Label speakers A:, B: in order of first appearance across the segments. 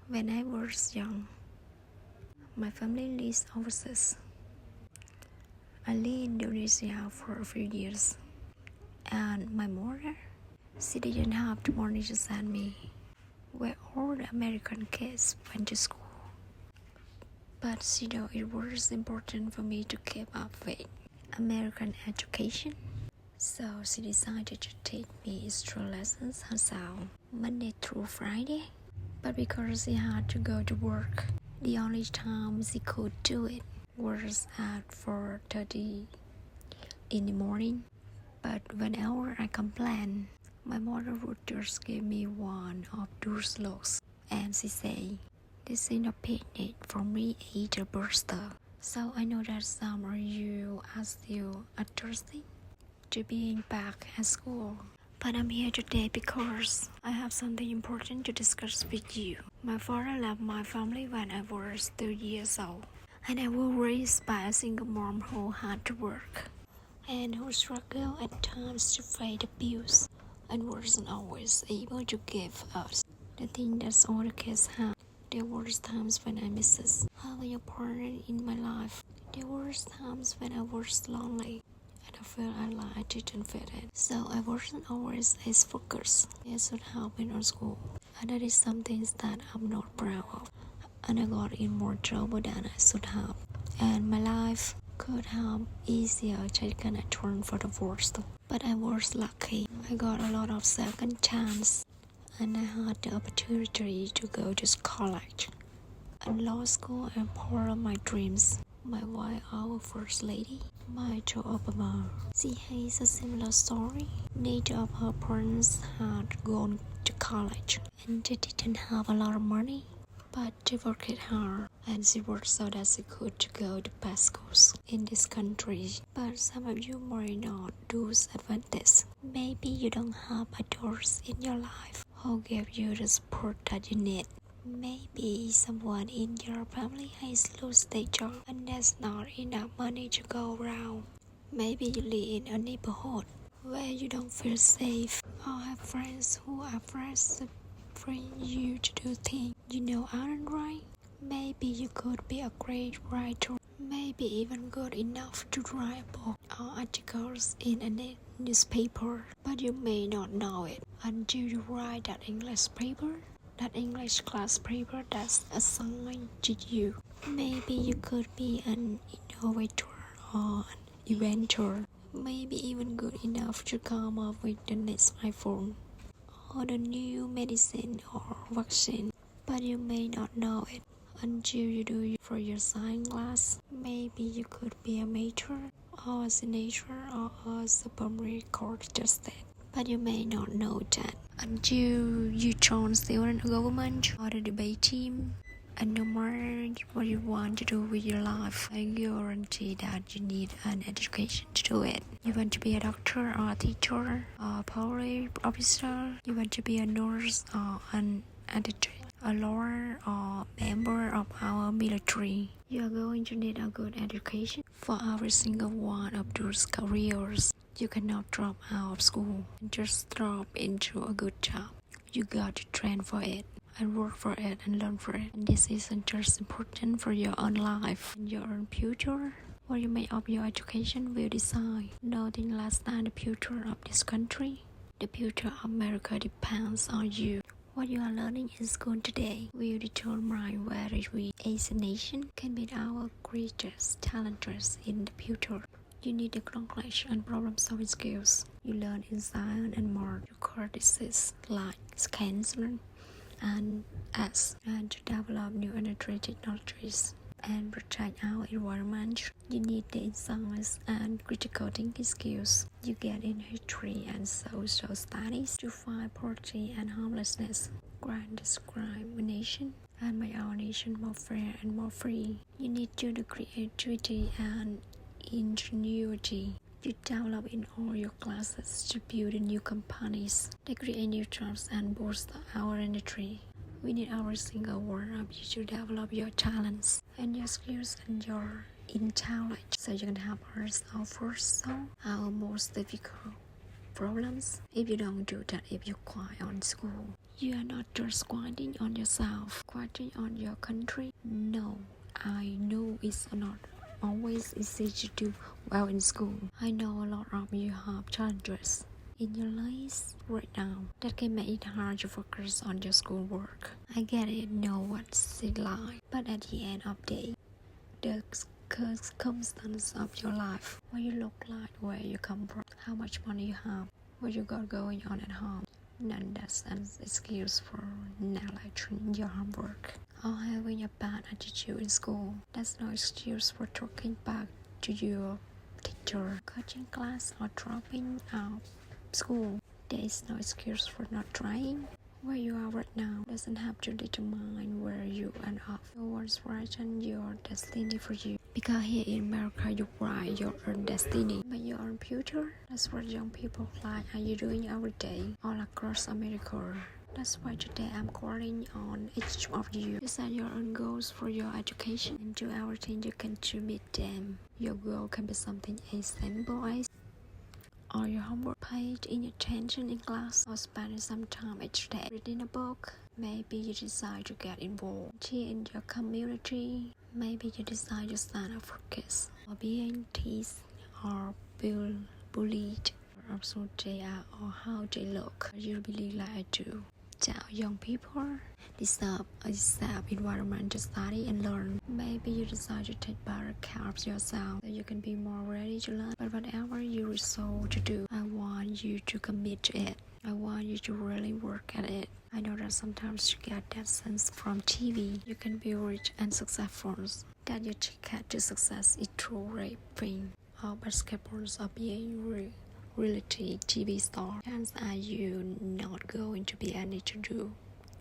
A: When I was young, my family lived overseas. I lived in Indonesia for a few years, and my mother, she didn't have the money to send me where all the American kids went to school. But she knew it was important for me to keep up with American education. So she decided to take me history lessons herself, Monday through Friday. But because she had to go to work, the only time she could do it was at 4:30 in the morning. But whenever I complained, my mother would just give me one of those looks, and she said, "This is a picnic for me, either burster." So I know that some of you are still thirsty to being back at school. But I'm here today because I have something important to discuss with you. My father left my family when I was 2 years old, and I was raised by a single mom who had to work and who struggled at times to pay the bills and wasn't always able to give us the thing that all the kids have. There were times when I missed having a partner in my life. There were times when I was lonely and I felt like I didn't fit in. So I wasn't always as focused as should have been on school. And that is something that I'm not proud of. And I got in more trouble than I should have. And my life could have easier taken a turn for the worst. But I was lucky. I got a lot of second chance. And I had the opportunity to go to college and law school and part of my dreams. My wife, our first lady, Michelle Obama. She has a similar story. Neither of her parents had gone to college and they didn't have a lot of money. But they worked hard and she worked so that she could go to best schools in this country. But some of you might not lose advantage. Maybe you don't have adults in your life who give you the support that you need. Maybe someone in your family has lost their job and there's not enough money to go around. Maybe you live in a neighborhood where you don't feel safe or have friends who are afraid to bring you to do things you know aren't right. Maybe you could be a great writer, maybe even good enough to write a book or articles in a newspaper, but you may not know it until you write that English class paper that's assigned to you. Maybe you could be an innovator or an inventor, maybe even good enough to come up with the next iPhone or the new medicine or vaccine, but you may not know it until you do it for your science class. Maybe you could be a mayor or a senator or a Supreme Court justice, but you may not know that until you join student government or the debate team. And no matter what you want to do with your life, I guarantee that you need an education to do it. You want to be a doctor or a teacher or a police officer. You want to be a nurse or an editor, a lawyer or member of our military. You are going to need a good education for every single one of those careers. You cannot drop out of school and just drop into a good job. You got to train for it and work for it and learn for it. And this isn't just important for your own life and your own future. What you make of your education will decide nothing less than the future of this country. The future of America depends on you. What you are learning in school today will determine whether we as a nation can meet our greatest talents in the future. You need the knowledge and problem-solving skills you learn in science and math. Your courses like cancer and arts, and to develop new energy technologies and protect our environment. You need the science and critical thinking skills you get in history and social studies to fight poverty and homelessness, crime, discrimination, and make our nation more fair and more free. You need to the creativity and ingenuity you develop in all your classes to build new companies that create new jobs and boost our industry. We need every single one of you to develop your talents and your skills and your intellect so you can help us solve our most difficult problems. If you don't do that, if you quiet on school, You are not just quieting on yourself, quieting on your country. No, I know it's not always easy to do well in school. I know a lot of you have challenges in your lives right now that can make it hard to focus on your schoolwork. I get it, know what's it like, but at the end of the day, the circumstance of your life, what you look like, where you come from, how much money you have, what you got going on at home, none that's an excuse for neglecting your homework or having a bad attitude in school. That's no excuse for talking back to your teacher, cutting class, or dropping out school. There is no excuse for not trying. Where you are right now doesn't have to determine where you end up. No one's writing your destiny for you. Because here in America, you write your own destiny by your own future. That's what young people like are you doing every day all across America. That's why today I'm calling on each of you to set your own goals for your education and do everything you can to meet them. Your goal can be something as simple as or your homework, paid in attention in class, or spending some time each day reading a book. Maybe you decide to get involved in your community. Maybe you decide to stand up for kids, or being teased or bullied, or also they are or how they look. You really like to tell young people deserve a safe environment to study and learn. Maybe you decide to take better care of yourself so you can be more ready to learn. But whatever you resolve to do, I want you to commit to it. I want you to really work at it. I know that sometimes you get that sense from TV. You can be rich and successful. That your ticket to success is through rapping or basketball or being reality TV star. Chances are you not going to be able to do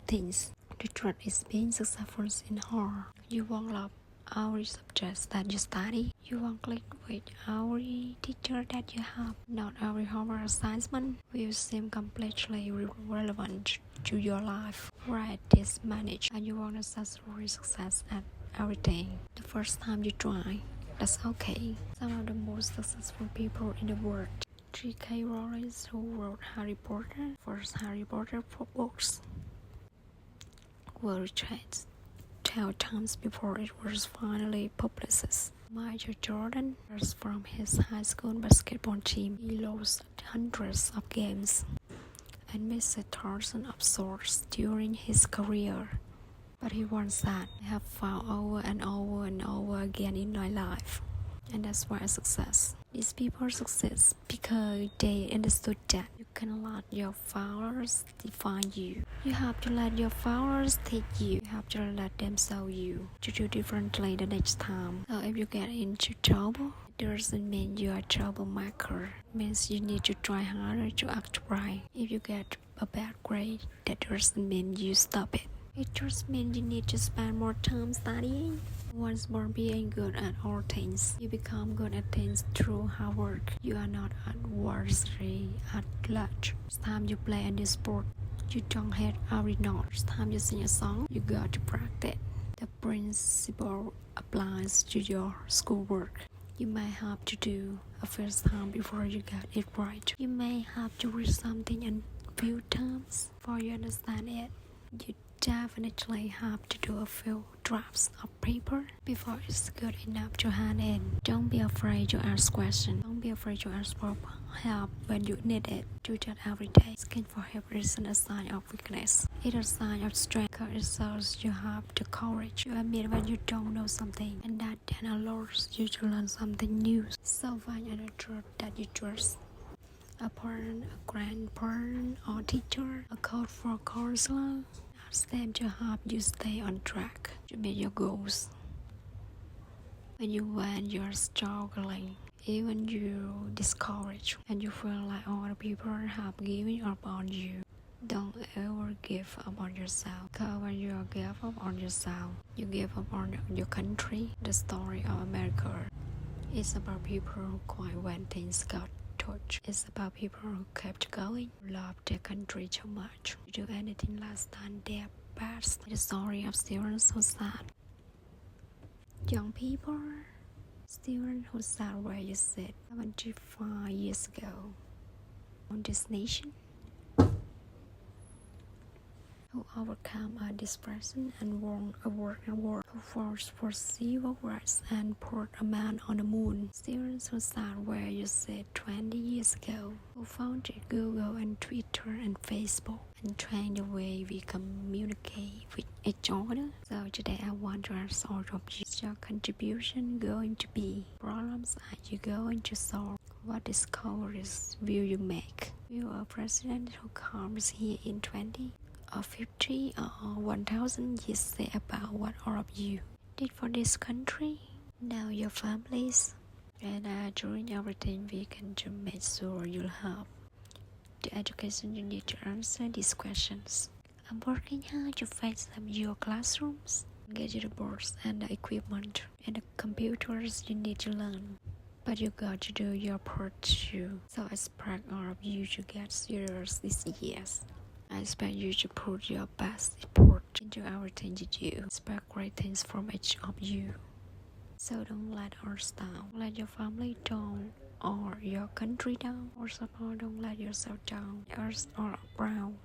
A: things. The truth is being successful in hard. You won't love every subject that you study. You won't click with every teacher that you have. Not every homework assignment will seem completely relevant to your life. Right, this manage and you want necessary success at everything. The first time you try, that's okay. Some of the most successful people in the world. J.K. Rowling, who wrote Harry Potter, first Harry Potter books, were rejected 12 times before it was finally published. Michael Jordan was from his high school basketball team. He lost hundreds of games and missed thousands of shots during his career. But he once said, I have found over and over and over again in my life. And that's why I success. These people succeed because they understood that you cannot let your failures define you. You have to let your failures take you. You have to let them show you to do differently the next time. So if you get into trouble, it doesn't mean you are a troublemaker. It means you need to try harder to act right. If you get a bad grade, that doesn't mean you stop it. It just means you need to spend more time studying. Once born being good at all things, you become good at things through hard work. You are not adversary at large. It's time you play a new sport, you don't hit every note. It's time you sing a song, you got to practice. The principle applies to your schoolwork. You may have to do a first time before you get it right. You may have to read something a few times before you understand it. You definitely have to do a few drafts of paper before it's good enough to hand in. Don't be afraid to ask questions. Don't be afraid to ask for help when you need it. Do that every day. Asking for help isn't a sign of weakness. It's a sign of strength because it shows you have the courage to admit when you don't know something, and that then allows you to learn something new. So find another truth that you trust. A parent, a grandparent, or teacher, a coach for a counselor. Ask them to help you stay on track to meet your goals. When you're struggling, even you discouraged, and you feel like other people have given up on you, don't ever give up on yourself. Because when you give up on yourself, you give up on your country. The story of America is about people who quit when things got touch. It's about people who kept going, love their country too much, to do anything less than their best. The story of students who sat. Young people, students who sat where you sit 75 years ago on this nation. who overcome a depression and won a world award, who fought for civil rights and put a man on the moon. Students who start where you said 20 years ago, who founded Google and Twitter and Facebook and changed the way we communicate with each other. So today I want to ask all of you, is your contribution going to be? Problems are you going to solve? What discoveries will you make? Will a president who comes here in 20 or 50 or 1000 years say about what all of you did for this country? Now your families. And doing everything we can to make sure you'll have the education you need to answer these questions. I'm working hard to fix up your classrooms, get you the boards and the equipment and the computers you need to learn. But you got to do your part too. So I expect all of you to get serious this year. I expect you to put your best effort into everything you do. Expect great things from each of you. So don't let us down. Don't let your family down or your country down. Or support, don't let yourself down. Earth all around.